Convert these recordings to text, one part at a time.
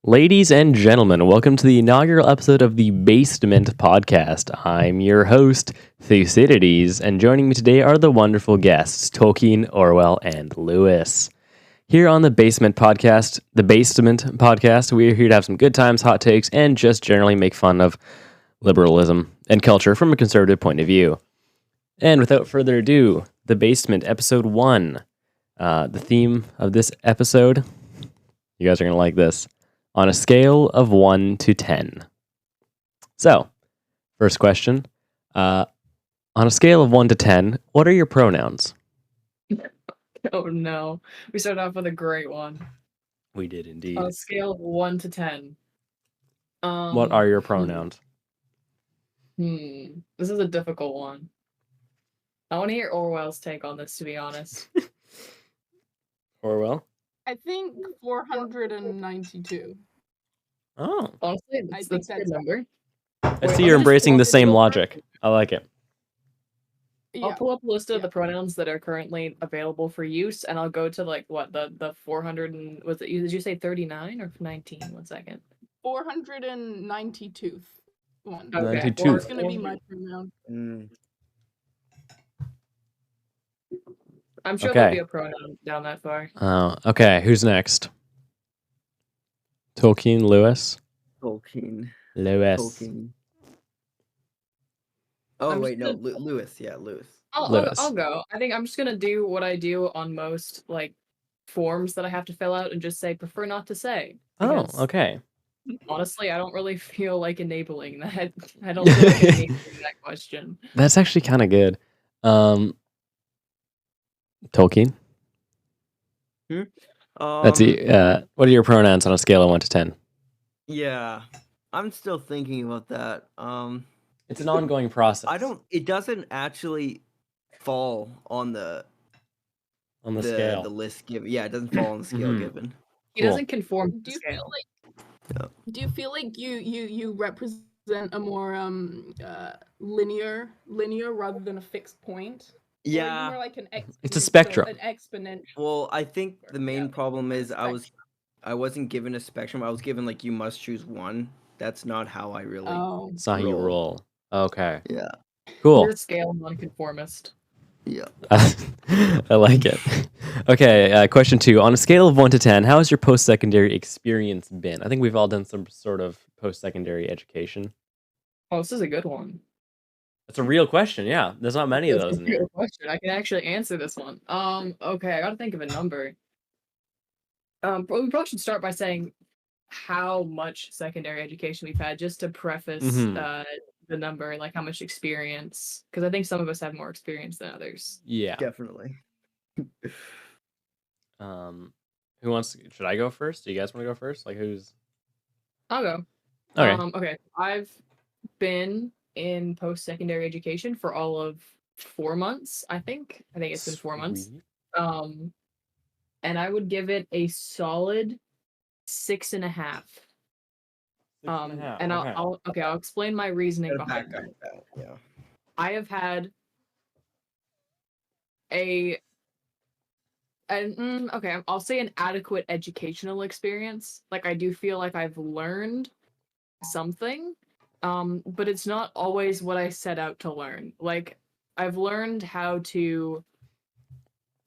Ladies and gentlemen, welcome to the inaugural episode of the Basedment podcast. I'm your host, Thucydides, and joining me today are the wonderful guests, Tolkien, Orwell, and Lewis. Here on the Basement podcast, we are here to have some good times, hot takes, and just generally make fun of liberalism and culture from a conservative point of view. And without further ado, the Basement, episode 1. The theme of this episode, you guys are going to like this. On a scale of 1 to 10. So, first question. On a scale of 1 to 10, what are your pronouns? Oh no. We started off with a great one. We did indeed. On a scale of 1 to 10. What are your pronouns? This is a difficult one. I want to hear Orwell's take on this, to be honest. Orwell? I think 492. Oh. Honestly, I think that's a good number. I see you're embracing the same logic. I like it. I'll pull up a list of the pronouns that are currently available for use, and I'll go to the 400 and was it? Did you say 39 or 19? 1 second. 492th one. Okay. 92. It's gonna be my pronoun. I'm sure Okay. there'll be a pronoun down that far. Oh, okay. Who's next? Tolkien, Lewis? Tolkien. Lewis. Tolkien. Oh, I'm wait, no. just Lewis. Yeah, Lewis. Lewis. I'll go. I think I'm just gonna do what I do on most forms that I have to fill out and just say prefer not to say. Oh, Because, okay. honestly, I don't really feel like enabling that. I don't feel like enabling that question. That's actually kind of good. Tolkien? What are your pronouns on a scale of 1 to 10? Yeah, I'm still thinking about that. It's an ongoing process. It doesn't actually fall on the scale. the list given. Yeah, it doesn't fall on the scale given. He Cool. doesn't conform to Do the you feel scale. like Do you feel like you represent a more linear rather than a fixed point? Or are you Yeah. more like an It's a spectrum. an exponential. Well, I think the main Yeah. problem is I wasn't given a spectrum. I was given you must choose one. That's not how I really. Oh. It's not how you roll. Okay. Yeah. Cool. You're a scale nonconformist. Yeah. I like it. Okay, question 2. On a scale of 1 to 10, how has your post-secondary experience been? I think we've all done some sort of post-secondary education. Oh, this is a good one. That's a real question, yeah. There's not many of That's those a in here. good question. I can actually answer this one. Okay, I gotta think of a number. But we probably should start by saying how much secondary education we've had, just to preface the number, like how much experience, because I think some of us have more experience than others. Yeah. Definitely. Who wants? Should I go first? Do you guys want to go first? Who's? I'll go. Okay. Okay. I've been in post-secondary education for all of 4 months, I think. I think it's been 4 months. Sweet. And I would give it a solid 6.5. And okay. I'll explain my reasoning behind that. Yeah. I have had I'll say an adequate educational experience. I do feel like I've learned something, but it's not always what I set out to learn. I've learned how to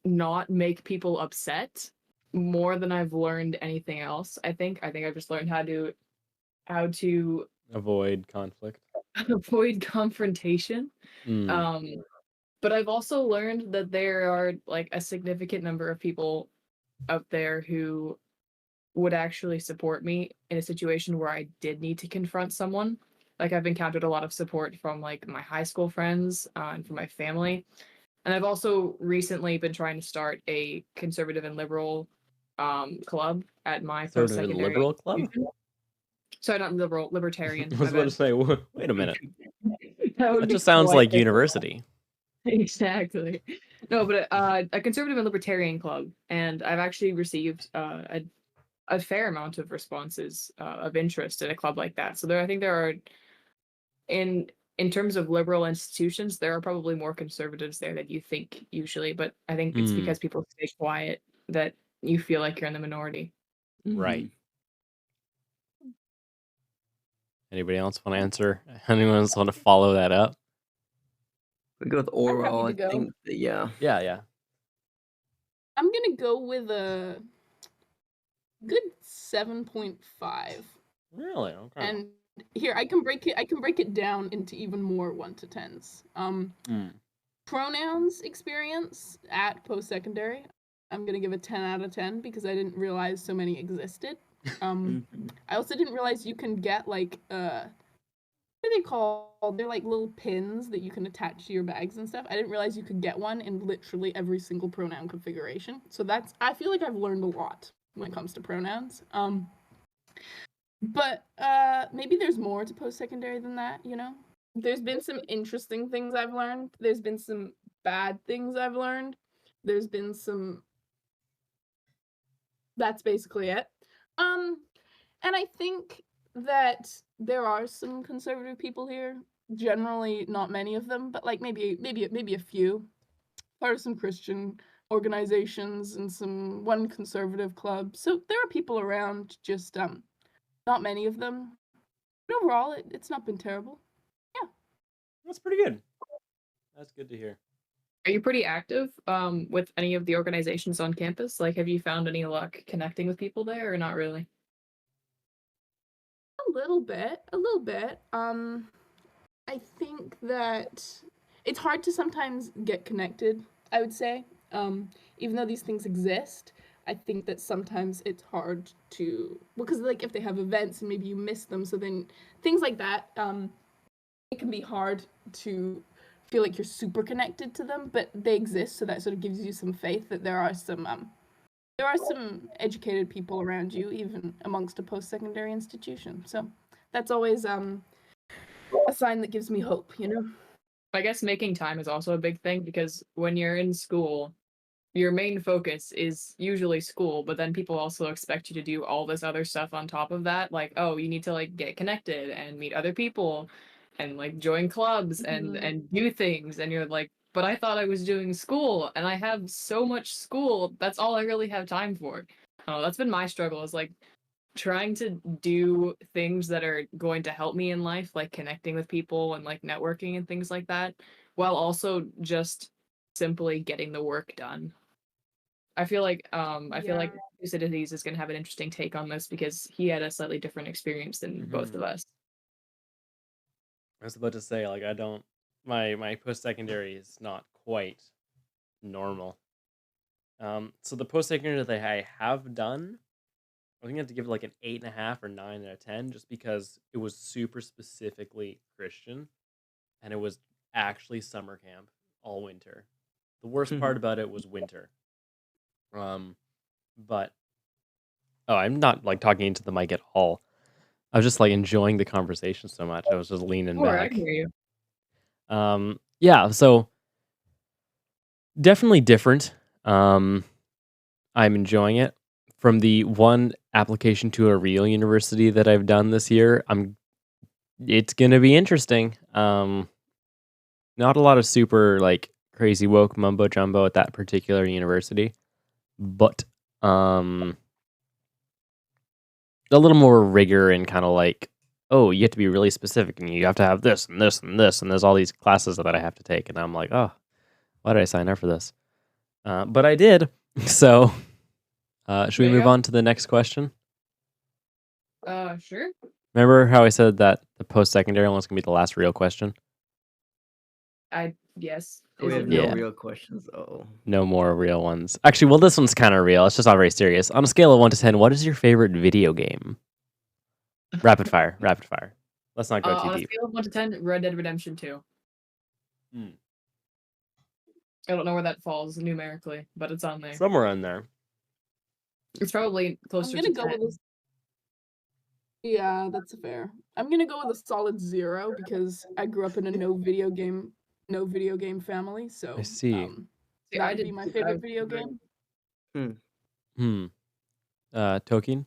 not make people upset more than I've learned anything else. I think I've just learned how to Avoid conflict. avoid confrontation. But I've also learned that there are a significant number of people out there who would actually support me in a situation where I did need to confront someone. I've encountered a lot of support from my high school friends and from my family. And I've also recently been trying to start a conservative and liberal club at my post-secondary Liberal club? institution. Sorry, not liberal, libertarian. I was about to say, wait a minute. That That just sounds like university. Exactly. No, but a conservative and libertarian club, and I've actually received a fair amount of responses of interest in a club like that. So I think there are, in terms of liberal institutions, there are probably more conservatives there than you think usually. But I think it's because people stay quiet that you feel like you're in the minority. Right. Anybody else want to answer? Anyone else want to follow that up? We go with happy Orwell. to I go. think. Yeah. Yeah. I'm gonna go with a good 7.5. Really? Okay. And here I can break it down into even more 1 to 10s. Pronouns experience at post-secondary, I'm gonna give a 10 out of 10 because I didn't realize so many existed. I also didn't realize you can get like what are they called? They're like little pins that you can attach to your bags and stuff. I didn't realize you could get one in literally every single pronoun configuration. So I feel like I've learned a lot when it comes to pronouns. But maybe there's more to post-secondary than that, you know? There's been some interesting things I've learned. There's been some bad things I've learned. There's been some... That's basically it. And I think that there are some conservative people here. Generally, not many of them, but like maybe a few. Part of some Christian organizations and one conservative club. So there are people around, just not many of them. But overall, it's not been terrible. Yeah. That's pretty good. That's good to hear. Are you pretty active with any of the organizations on campus? Like, have you found any luck connecting with people there, or not really? A little bit. I think that it's hard to sometimes get connected, I would say. Even though these things exist, I think that sometimes it's hard to, because like if they have events and maybe you miss them, so then things like that, it can be hard to feel like you're super connected to them, but they exist, so that sort of gives you some faith that there are some educated people around you, even amongst a post-secondary institution. So that's always a sign that gives me hope, you know? I guess making time is also a big thing, because when you're in school, your main focus is usually school, but then people also expect you to do all this other stuff on top of that. Like, oh, you need to like get connected and meet other people and like join clubs and do things. And you're like, but I thought I was doing school and I have so much school. That's all I really have time for. Oh, that's been my struggle, is like trying to do things that are going to help me in life, like connecting with people and like networking and things like that, while also just simply getting the work done. I feel like Thucydides is going to have an interesting take on this, because he had a slightly different experience than both of us. I was about to say, like, I don't, my post-secondary is not quite normal. So the post-secondary that I have done, I think I have to give it like an 8.5 or 9 out of 10, just because it was super specifically Christian, and it was actually summer camp all winter. The worst part about it was winter. But I'm not like talking into the mic at all. I was just like enjoying the conversation so much. I was just leaning Sure, I back. can hear you. Yeah, so definitely different. I'm enjoying it. From the one application to a real university that I've done this year, it's gonna be interesting. Not a lot of super like crazy woke mumbo jumbo at that particular university, but a little more rigor and kind of like, oh, you have to be really specific and you have to have this and this and this, and there's all these classes that I have to take, and I'm like, oh, why did I sign up for this? But I did. So should we move on to the next question? Sure. Remember how I said that the post-secondary one's gonna be the last real question? Yes. We have no real questions. Oh, no more real ones. Actually, well, this one's kind of real. It's just not very serious. On a scale of 1 to 10, what is your favorite video game? Rapid fire. Let's not go too on deep. A scale of 1 to 10, Red Dead Redemption 2. I don't know where that falls numerically, but it's on there. Somewhere on there. It's probably closer to 10. Yeah, that's fair. I'm gonna go with a solid 0 because I grew up in a no video game family. So I see. That would be my favorite video game. Tolkien.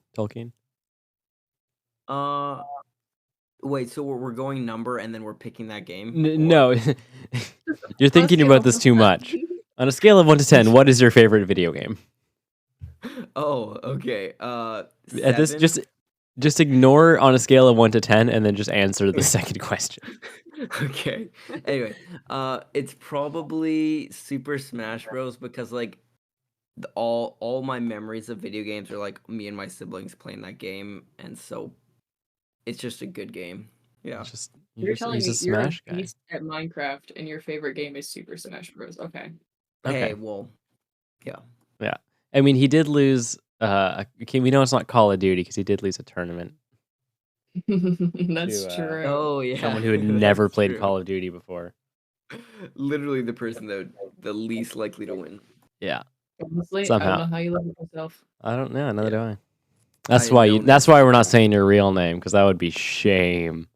Wait, so we're going number and then we're picking that game? No, you're thinking about this too much. On a scale of 1 to 10, what is your favorite video game? Oh, okay. 7? At this, just Just ignore on a scale of 1 to 10 and then just answer the second question. Okay. Anyway, it's probably Super Smash Bros. Because like all my memories of video games are like me and my siblings playing that game, and so it's just a good game. Yeah. You're telling he's a me you're a Smash guy. beast at Minecraft and your favorite game is Super Smash Bros. Okay. Okay. Hey, well, yeah. Yeah. I mean, he did lose. Okay, we know it's not Call of Duty because he did lose a tournament. That's To, true. Oh yeah. Someone who had never That's played true. Call of Duty before. Literally the person that the least likely to win. Yeah. Honestly, I Somehow. don't know how you live with yourself. I don't know. Neither Yeah. do I. That's I why. don't That's why we're not understand. saying your real name because that would be shame.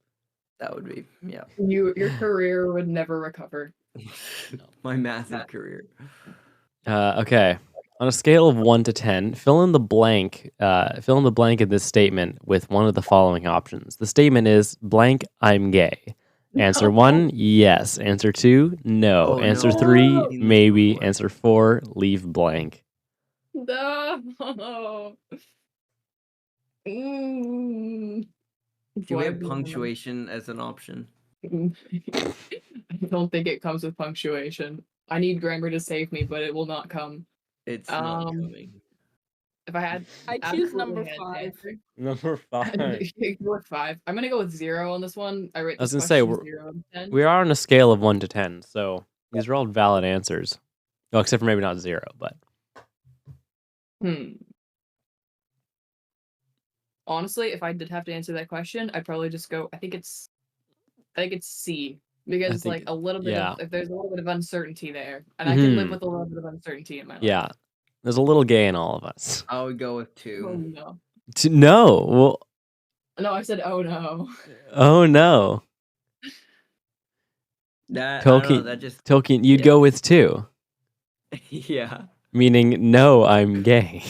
That would be, yeah. Your career would never recover. My massive career. Okay. On a scale of 1 to 10, fill in the blank. Fill in the blank in this statement with one of the following options. The statement is blank. I'm gay. Answer No. 1, yes. Answer 2, no. Oh, Answer no. 3, I've seen this maybe. before. Answer 4, leave blank. No. Mm. Do we Why have be- punctuation as an option? I don't think it comes with punctuation. I need grammar to save me, but it will not come. It's not Um, coming. If I had, I choose absolutely number had to 5. answer, Number 5. Go with 5. I'm gonna go with 0 on this one. I rate I was this gonna say, question 0 out of 10. We are on a scale of 1 to 10, so these are all valid answers. Well, except for maybe not 0, but. Honestly, if I did have to answer that question, I'd probably just go. I think it's C because think- like a little bit yeah. of if there's a little bit of uncertainty there, and I can live Mhm. with a little bit of uncertainty in my life. Yeah. There's a little gay in all of us. I would go with Oh 2. no. No. Well, No, I said oh no. oh no. That I don't know, Tolkien, that just Tolkien, you'd Yeah. go with 2, yeah. meaning no, I'm gay.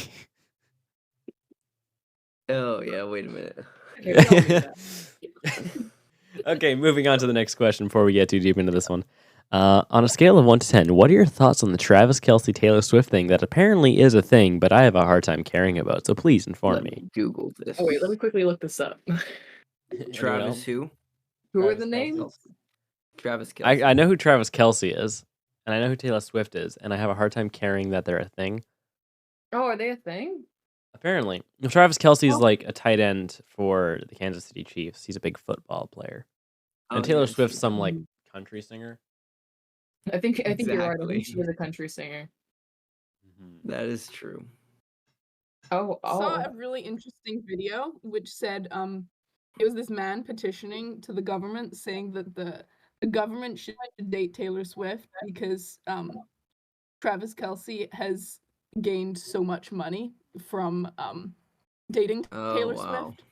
Oh yeah, wait a minute. Okay, we all knew that. Okay, moving on to the next question before we get too deep into this one. On a scale of 1 to 10, what are your thoughts on the Travis Kelce Taylor Swift thing that apparently is a thing, but I have a hard time caring about? So please inform Let me. me Google this. Oh wait, let me quickly look this up. Anyone Travis else? who? Who are Travis the Kelce. names? Travis Kelce. I know who Travis Kelce is, and I know who Taylor Swift is, and I have a hard time caring that they're a thing. Oh, are they a thing? Apparently, Travis Kelce is Oh. like a tight end for the Kansas City Chiefs. He's a big football player, and Oh, Taylor yeah, Swift's she- some like country singer. I think you're right. I Exactly. think she is a country singer. That is true. Oh, Saw oh. a really interesting video which said it was this man petitioning to the government saying that the government should date Taylor Swift because Travis Kelce has gained so much money from dating Oh, Taylor wow. Swift,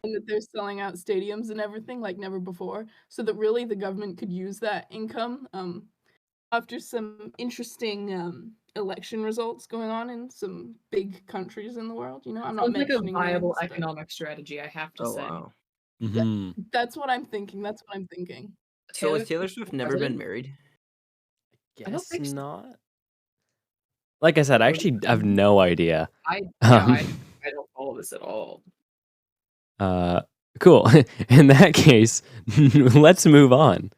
and that they're selling out stadiums and everything like never before, so that really the government could use that income after some interesting election results going on in some big countries in the world. You know, I'm not Sounds like a mentioning viable names, but economic strategy, I have to Oh say. wow. that's what I'm thinking. That's what I'm thinking. So has Taylor Swift never been president? married? I don't Guess think so. not. Like I said, I actually have no idea. I Um, don't follow this at all. Cool. In that case, let's move on.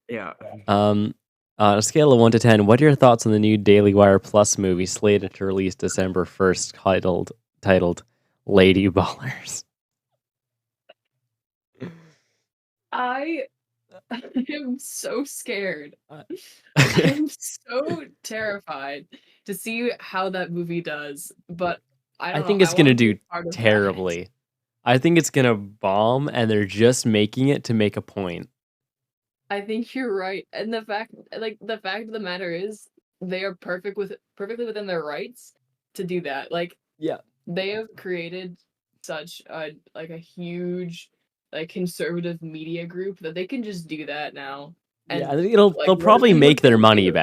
Yeah. On a scale of 1 to 10, what are your thoughts on the new Daily Wire Plus movie slated to release December 1st, titled Lady Ballers? I am so scared. I'm so terrified to see how that movie does, but I don't think know, it's gonna wanna be do part of that. terribly. I think it's gonna bomb, and they're just making it to make a point. I think you're right, and the fact of the matter is, they are perfectly within their rights to do that. Like, Yeah. they have created such a huge conservative media group that they can just do that now. And Yeah, I think like, they'll what probably is make their anyone money gonna do?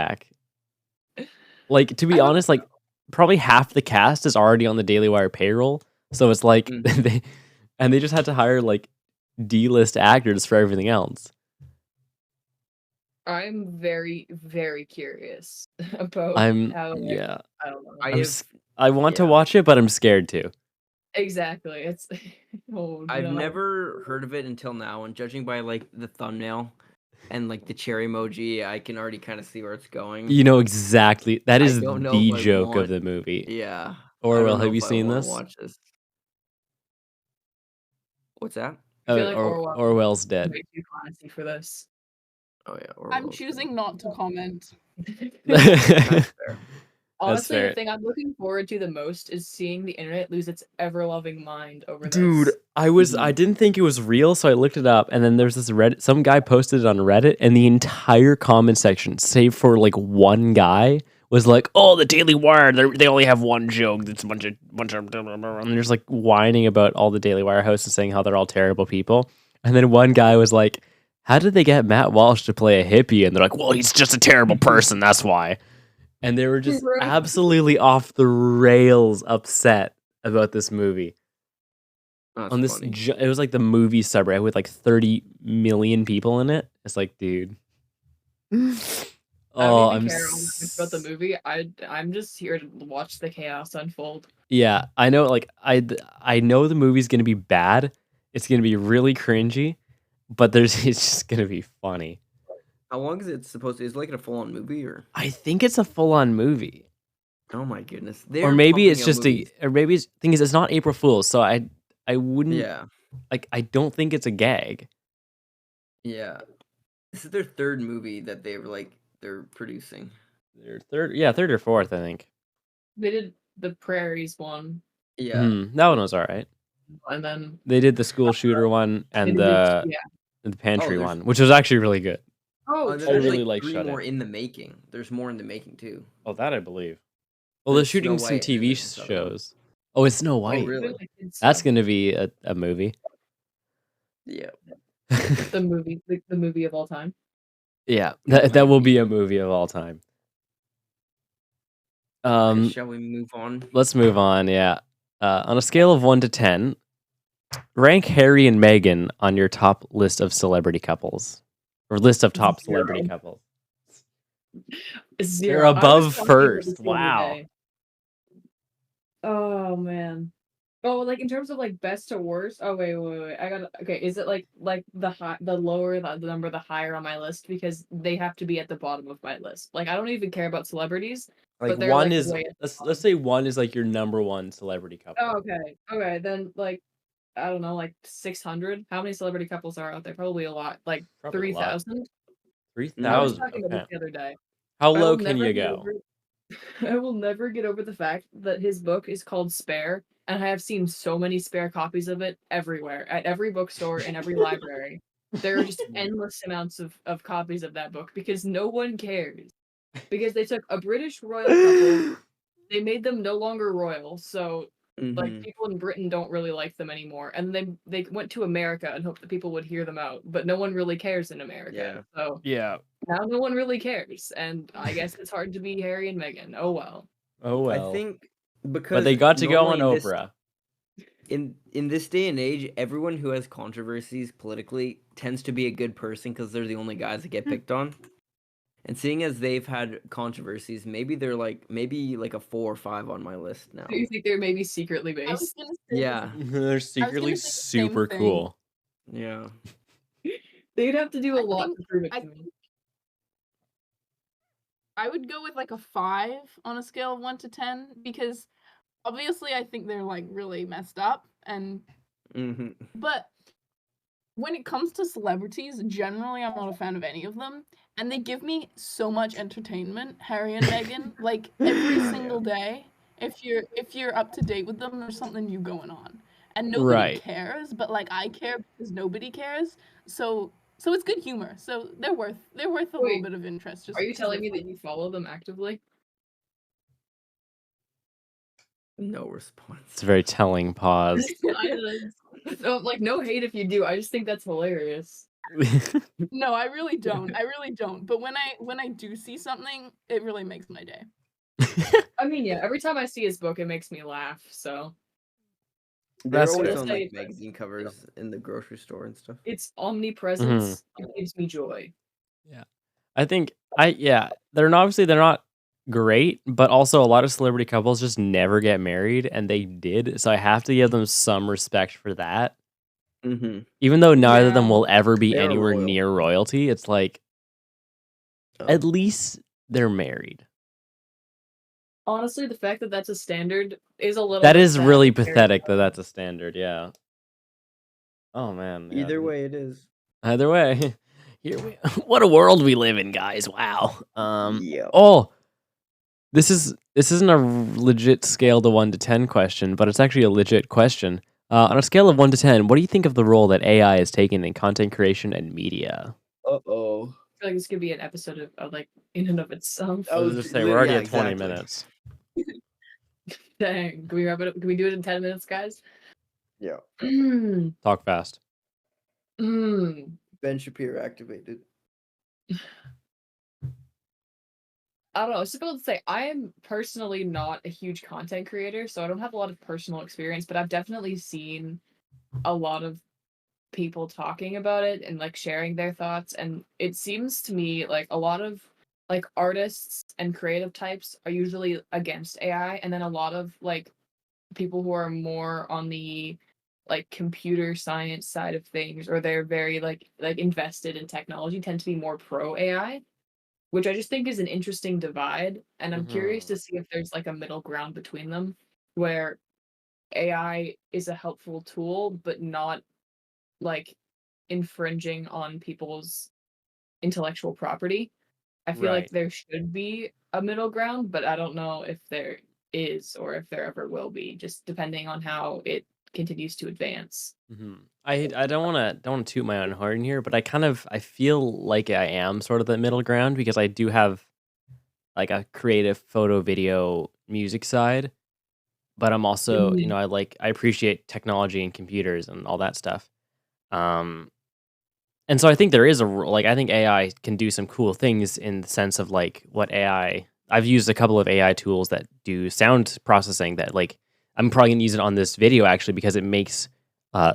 back. Like, to I be don't honest, like probably half the cast is already on the Daily Wire payroll, so it's like Mhm. they just had to hire like D-list actors for everything else. I'm very, very curious about I'm how yeah. I don't know. I I'm have s- I want to yeah. watch it, but I'm scared too. Exactly. It's oh I've no. never heard of it until now, and judging by like the thumbnail and like the cherry emoji, I can already kind of see where it's going. You know exactly. That I is don't know the if I joke of want. the movie. Yeah. I Orwell, don't know have you if I seen want to this? watch this. What's that? I feel like Orwell Orwell's is dead. way too classy for this. Oh yeah. I'm Orwell's choosing not to comment. That's fair. Honestly, fair. the thing I'm looking forward to the most is seeing the internet lose its ever-loving mind over Dude, this. I didn't think it was real, so I looked it up, and then there's this Reddit. Some guy posted it on Reddit, and the entire comment section, save for like one guy, was like, "Oh, the Daily Wire, they only have one joke. That's a bunch of and there's like whining about all the Daily Wire hosts and saying how they're all terrible people. And then one guy was like, "How did they get Matt Walsh to play a hippie?" And they're like, "Well, he's just a terrible person. That's why." And they were just Right. absolutely off the rails upset about this movie. That's On this, funny. it was like the movie subreddit with like 30 million people in it. It's like, dude. I Oh, don't even care about the movie. I'm just here to watch the chaos unfold. Yeah, I know. Like, I know the movie's gonna be bad. It's gonna be really cringy, but it's just gonna be funny. How long is it supposed to? Is it like a full-on movie or? I think it's a full-on movie, Oh my goodness. or maybe it's just or maybe thing is it's not April Fool's. So I wouldn't. Yeah. Like, I don't think it's a gag. Yeah. This is their third movie that they're producing. They're third or fourth, I think. They did the Prairies one, Yeah. That one was all right. and then They did the school shooter one and yeah. the pantry there's- one, which was actually really good. Oh, There's I really like like three Shut more In. in the making. There's more in the making too. Oh, that I believe. Well, they're There's shooting Snow some White and TV there's this other one. shows. Oh, it's Snow White. really? That's going to be a movie. Yeah. the movie of all time. Yeah, that will be a movie of all time. Shall we move on? Let's move on. Yeah. On a scale of 1 to 10, rank Harry and Meghan on your top list of celebrity couples, or list of top celebrity couples. Zero. They're above first. Wow. Oh man. Oh, like in terms of like best to worst. Oh wait. Okay, is it like the lower the number the higher on my list, because they have to be at the bottom of my list. Like I don't even care about celebrities. Like, but they're one like is way at the bottom. let's say one is like your number one celebrity couple. Oh, okay. Then like I don't know, like 600. How many celebrity couples are out there? Probably a lot. Like Probably a lot. 3,000. 3,000. I was talking about this the other day. How I low will can never you get go? I will never get over the fact that his book is called Spare, and I have seen so many spare copies of it everywhere, at every bookstore and every library. There are just endless amounts of copies of that book because no one cares. Because they took a British royal couple, they made them no longer royal, so like people in Britain don't really like them anymore, and they went to America and hoped that people would hear them out, but no one really cares in America. Yeah. So Yeah. now no one really cares, and I guess it's hard to be Harry and Meghan. Oh well. Oh well. I think because but they got to go on normally Oprah. In this day and age, everyone who has controversies politically tends to be a good person because they're the only guys that get picked on. And seeing as they've had controversies, maybe they're like a 4 or 5 on my list now. Do you think they're maybe secretly I was based? gonna say, Yeah. They're secretly say the same super thing. cool. Yeah. They'd have to do a I lot think- to prove it I to me. I would go with like a 5 on a scale of 1 to 10 because obviously I think they're like really messed up but when it comes to celebrities, generally I'm not a fan of any of them, and they give me so much entertainment. Harry and Meghan, like every single day, if you're up to date with them, there's something new going on, and nobody Right. cares. But like I care because nobody cares. So it's good humor. So they're worth a little Wait, bit of interest. Just Are you 'cause telling they're me that you follow them actively? No response. It's a very telling pause. No, like no hate if you do. I just think that's hilarious. No, I really don't. I really don't. But when I do see something, it really makes my day. I mean, yeah. Every time I see his book, it makes me laugh. So They're That's always fair. on like magazine covers in the grocery store and stuff. it's omnipresence. It gives me joy. I think they're not great, but also a lot of celebrity couples just never get married, and they did. So I have to give them some respect for that. Mm-hmm. Even though neither of them Yeah. will ever be They are anywhere royal. near royalty, it's like at least they're married. Honestly, the fact that that's a standard is a little That bit is sad really and very pathetic that annoying. that's a standard. Yeah. Oh man. Yeah. Either way, it is. Either way, what a world we live in, guys. Wow. Yeah. Oh, this isn't a legit scale to 1 to 10 question, but it's actually a legit question. On a scale of 1 to 10, what do you think of the role that AI has taken in content creation and media? Uh-oh. I feel like this could be an episode of like in and of itself. I was just saying, we're already at 20 minutes. Dang, can we wrap it up? Can we do it in 10 minutes, guys? Yeah. Talk fast. Ben Shapiro activated. I don't know. I was just about to say, I am personally not a huge content creator, so I don't have a lot of personal experience, but I've definitely seen a lot of people talking about it and like sharing their thoughts. And it seems to me like a lot of like artists and creative types are usually against AI, and then a lot of like people who are more on the like computer science side of things, or they're very like invested in technology, tend to be more pro AI, which I just think is an interesting divide. And I'm curious to see if there's like a middle ground between them where AI is a helpful tool, but not like infringing on people's intellectual property. I feel like Right. there should be a middle ground, but I don't know if there is or if there ever will be, just depending on how it continues to advance. I don't want to toot my own horn here, but I feel like I am sort of the middle ground because I do have like a creative photo, video, music side, but I'm also, Mhm. I appreciate technology and computers and all that stuff. And so I think there is I think AI can do some cool things in the sense of like what I've used a couple of AI tools that do sound processing that like I'm probably gonna use it on this video actually because uh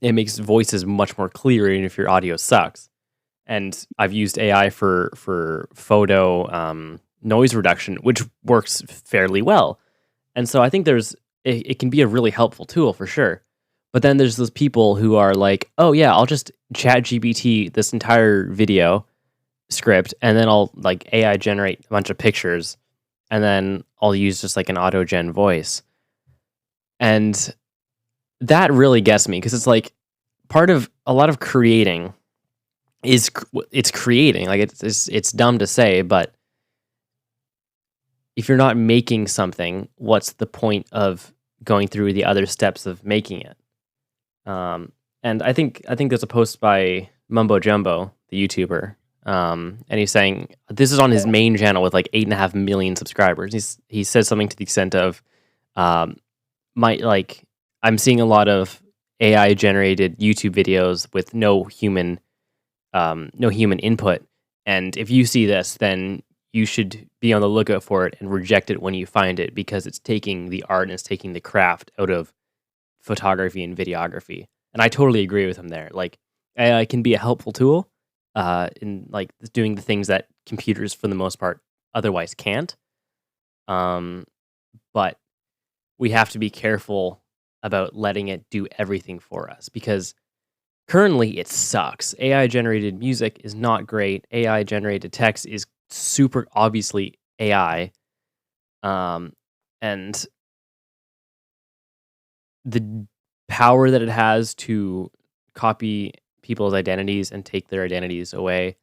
it makes voices much more clear even if your audio sucks. And I've used AI for photo noise reduction, which works fairly well. And so I think it can be a really helpful tool for sure. But then there's those people who are like, oh yeah, I'll just chat GPT this entire video script and then I'll like AI generate a bunch of pictures and then I'll use just like an auto gen voice. And that really gets me because it's like part of a lot of creating it's creating. Like it's dumb to say, but if you're not making something, what's the point of going through the other steps of making it? And I think there's a post by Mumbo Jumbo, the YouTuber, and he's saying this is on his main channel with like 8.5 million subscribers. He says something to the extent of, I'm seeing a lot of AI generated YouTube videos with no human input, and if you see this, then you should be on the lookout for it and reject it when you find it because it's taking the art and it's taking the craft out of photography and videography. And I totally agree with him there. Like AI can be a helpful tool in like doing the things that computers for the most part otherwise can't. But we have to be careful about letting it do everything for us because currently it sucks. AI generated music is not great. AI generated text is super obviously AI. And the power that it has to copy people's identities and take their identities away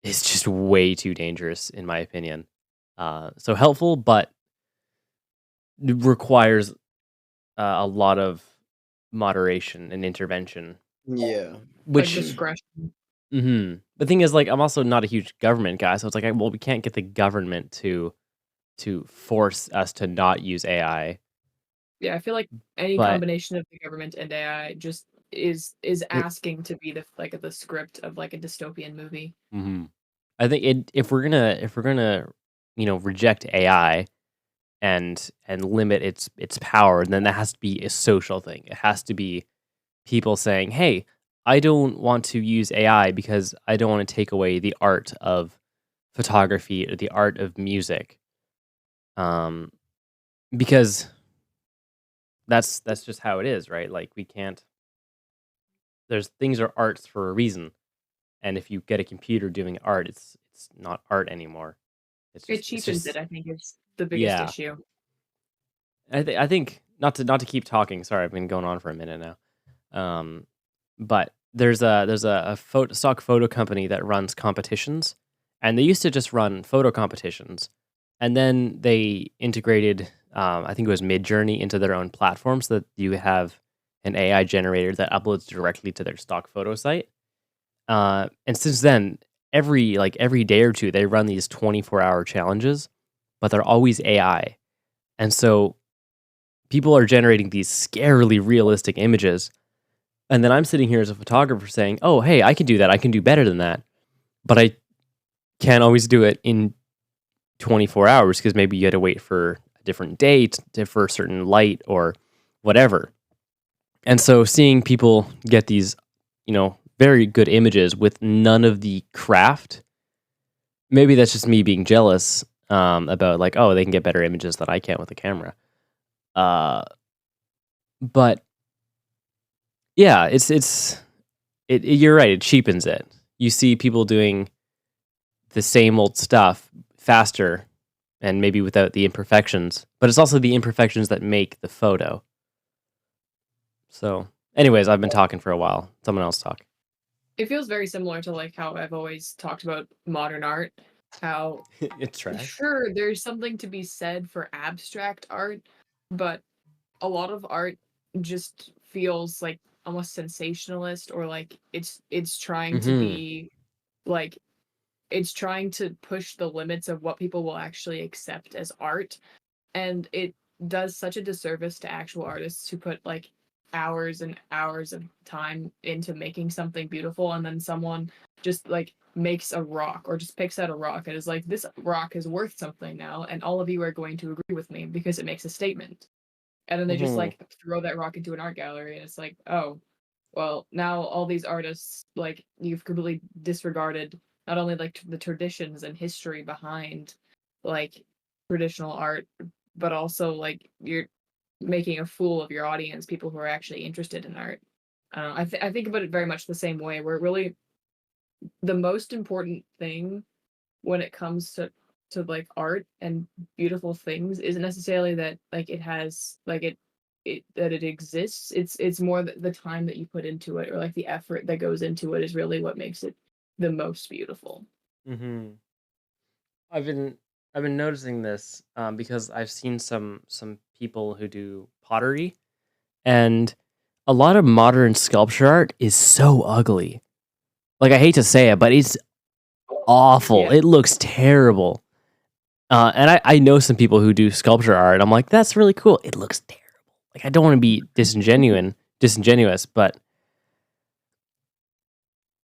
is just way too dangerous, in my opinion. So helpful, but requires a lot of moderation and intervention. Yeah. Like Which, discretion. The thing is, like, I'm also not a huge government guy, so it's like, well, we can't get the government to force us to not use AI. Yeah, I feel like any But combination of the government and AI just is asking to be the script of like a dystopian movie. I think if we're gonna reject AI and limit its power, then that has to be a social thing. It has to be people saying, "Hey, I don't want to use AI because I don't want to take away the art of photography or the art of music." Because that's just how it is, right? Like we can't. There's things are arts for a reason, and if you get a computer doing art, it's not art anymore. It cheapens it, I think, is the biggest yeah. issue. I think not to keep talking. Sorry, I've been going on for a minute now. But there's a stock photo company that runs competitions, and they used to just run photo competitions, and then they integrated, I think it was Midjourney, into their own platform, so that you have an AI generator that uploads directly to their stock photo site. And since then, every day or two, they run these 24-hour challenges, but they're always AI, and so people are generating these scarily realistic images. And then I'm sitting here as a photographer saying, oh, hey, I can do that. I can do better than that. But I can't always do it in 24 hours because maybe you had to wait for a different date, for a certain light or whatever. And so seeing people get these, very good images with none of the craft, maybe that's just me being jealous about like, oh, they can get better images than I can with a camera. But yeah, you're right. It cheapens it. You see people doing the same old stuff faster and maybe without the imperfections, but it's also the imperfections that make the photo. So, anyways, I've been talking for a while. Someone else talk. It feels very similar to like how I've always talked about modern art. How it's trash. Sure, there's something to be said for abstract art, but a lot of art just feels like almost sensationalist, or like it's trying to be like it's trying to push the limits of what people will actually accept as art, and it does such a disservice to actual artists who put like hours and hours of time into making something beautiful, and then someone just like makes a rock or just picks out a rock and is like, this rock is worth something now, and all of you are going to agree with me because it makes a statement. And then they just like throw that rock into an art gallery, and it's like, oh, well, now all these artists, like, you've completely disregarded not only like the traditions and history behind like traditional art, but also like you're making a fool of your audience, people who are actually interested in art. I think about it very much the same way, where really the most important thing when it comes to like art and beautiful things isn't necessarily that like it has like it that it exists. It's more the time that you put into it, or like the effort that goes into it, is really what makes it the most beautiful. Mm-hmm. I've been noticing this because I've seen some people who do pottery, and a lot of modern sculpture art is so ugly. Like, I hate to say it, but it's awful. Yeah. It looks terrible. And I know some people who do sculpture art. I'm like, that's really cool. It looks terrible. Like, I don't want to be disingenuous, but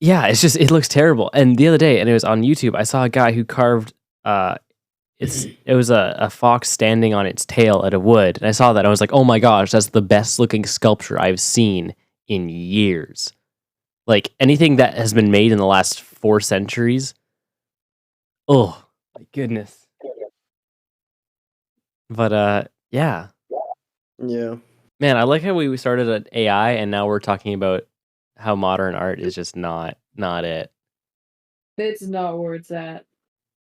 yeah, it looks terrible. And the other day, and it was on YouTube, I saw a guy who carved it was a fox standing on its tail at a wood, and I saw that and I was like, oh my gosh, that's the best looking sculpture I've seen in years. Like, anything that has been made in the last 4 centuries. Oh my goodness. But yeah. Yeah. Man, I like how we started at AI and now we're talking about how modern art is just not it. It's not where it's at.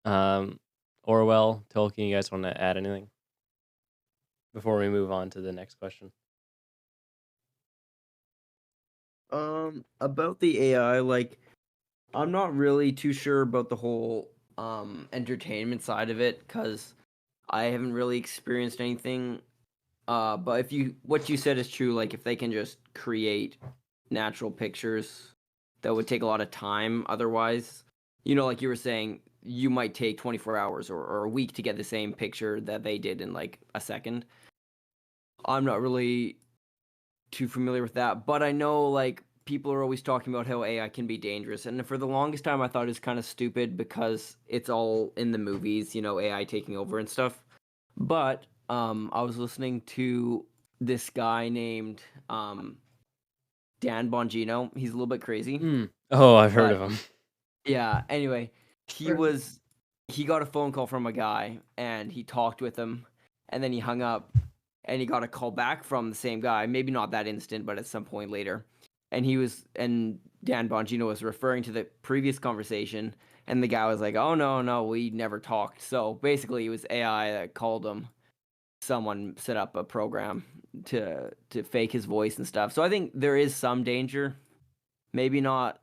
Orwell, Tolkien, you guys want to add anything before we move on to the next question? About the AI, like, I'm not really too sure about the whole entertainment side of it, because I haven't really experienced anything. But what you said is true, like if they can just create natural pictures, that would take a lot of time otherwise. Like you were saying, you might take 24 hours or a week to get the same picture that they did in like a second. I'm not really too familiar with that, but I know like people are always talking about how AI can be dangerous, and for the longest time I thought it was kind of stupid because it's all in the movies, AI taking over and stuff. But I was listening to this guy named Dan Bongino. He's a little bit crazy. Oh, I've heard But of him. yeah, anyway, he Right. was he got a phone call from a guy, and he talked with him, and then he hung up, and he got a call back from the same guy. Maybe not that instant, but at some point later. And Dan Bongino was referring to the previous conversation, and the guy was like, "Oh no, we never talked." So basically, it was AI that called him. Someone set up a program to fake his voice and stuff. So I think there is some danger, maybe not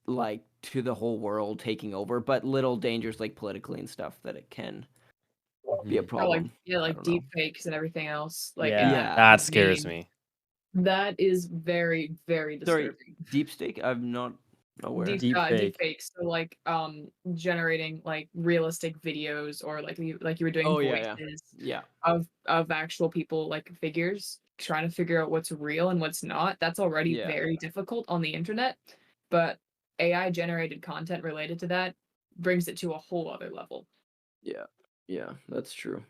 like to the whole world taking over, but little dangers like politically and stuff that it can be a Mhm. Or like problem. like don't know. deep fakes and everything else. Like in Yeah, Yeah. that scares vein. me. That is very, very Sorry, disturbing. deep steak? I'm not aware. Deep Deep fake. fakes. So like generating like realistic videos or like you were doing Oh voices yeah. of actual people, like figures, trying to figure out what's real and what's not. That's already Yeah. very difficult on the internet. But AI generated content related to that brings it to a whole other level. Yeah, that's true.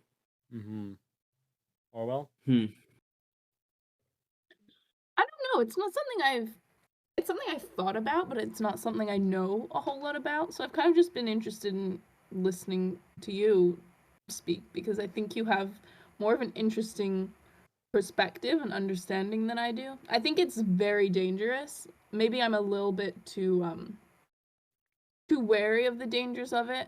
Mm-hmm. Orwell? I don't know. It's not something I've thought about, but it's not something I know a whole lot about. So I've kind of just been interested in listening to you speak because I think you have more of an interesting perspective and understanding than I do. I think it's very dangerous. Maybe I'm a little bit too wary of the dangers of it.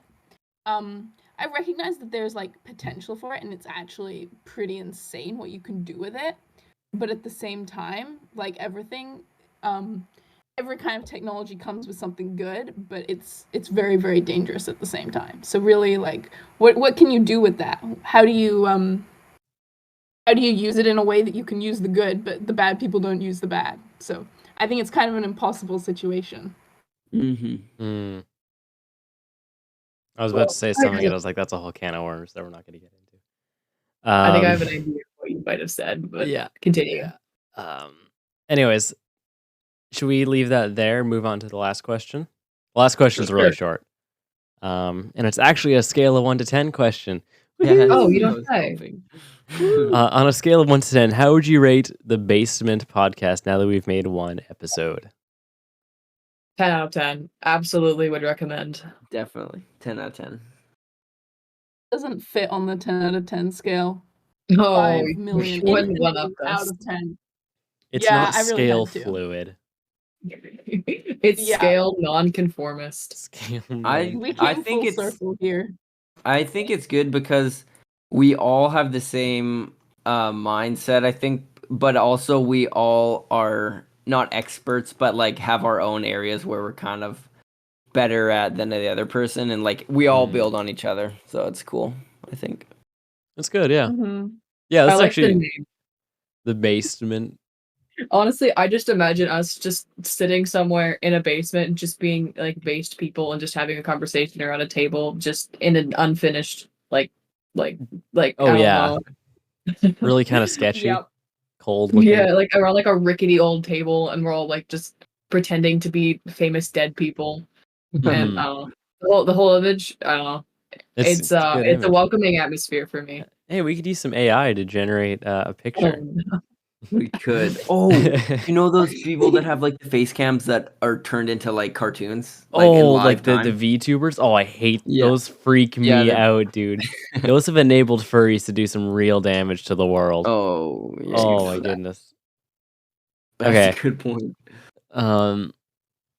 I recognize that there's like potential for it and it's actually pretty insane what you can do with it. But at the same time, like everything, every kind of technology comes with something good, but it's very, very dangerous at the same time. So really, like, what can you do with that? How do you use it in a way that you can use the good, but the bad people don't use the bad? So I think it's kind of an impossible situation. Mm-hmm. I was about to say something, and I was like, that's a whole can of worms that we're not going to get into. I think I have an idea of what you might have said, but Yeah. continue. Yeah. Anyways, should we leave that there? Move on to the last question. The last question is really short. And it's actually a scale of 1 to 10 question. Yes, Oh, you I don't was say. hoping. On a scale of 1 to 10, how would you rate the Basement podcast now that we've made one episode? 10 out of 10. Absolutely would recommend. Definitely 10 out of 10. Doesn't fit on the 10 out of 10 scale. Oh, 5 million wouldn't one infinite up out us. of 10. It's Yeah, not I really scale had to. fluid. It's Yeah. scale nonconformist. Scale We I came think full it's circle here. I think it's good because we all have the same mindset, I think, but also we all are not experts, but like have our own areas where we're kind of better at than the other person, and like we all build on each other, so it's cool, I think. That's good, yeah. Mm-hmm. Yeah, I that's like actually the name. the Basement. Honestly, I just imagine us just sitting somewhere in a basement and just being like based people and just having a conversation around a table, just in an unfinished like Oh, I don't yeah. know. Really kind of sketchy. Yep. Cold looking. Yeah, like around like a rickety old table, and we're all like just pretending to be famous dead people. And the whole image, I don't know. It's a good it's a image. welcoming atmosphere for me. Hey, we could use some AI to generate a picture. We could. Oh, you know those people that have like the face cams that are turned into like cartoons, like in live like the time? VTubers? Oh, I hate Yeah. those. Freak Yeah, me they're- out, dude. Those have enabled furries to do some real damage to the world. Oh, yeah, Oh my that- goodness. That's Okay. a good point.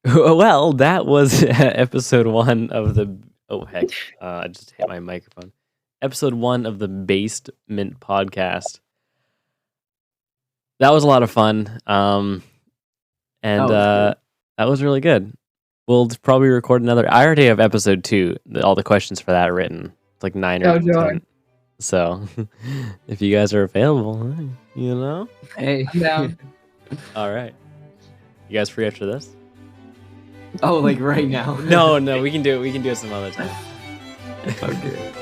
Well, that was episode 1 of the. Oh heck! I just hit my microphone. Episode 1 of the Basement podcast. That was a lot of fun. And That that was really good. We'll probably record another. I already have episode 2. All the questions for that written. It's like 9 or Oh, 10. joy. So, if you guys are available, you know. Hey. I'm down. All right. You guys free after this? Oh, like right now? No, we can do it. We can do it some other time. Okay.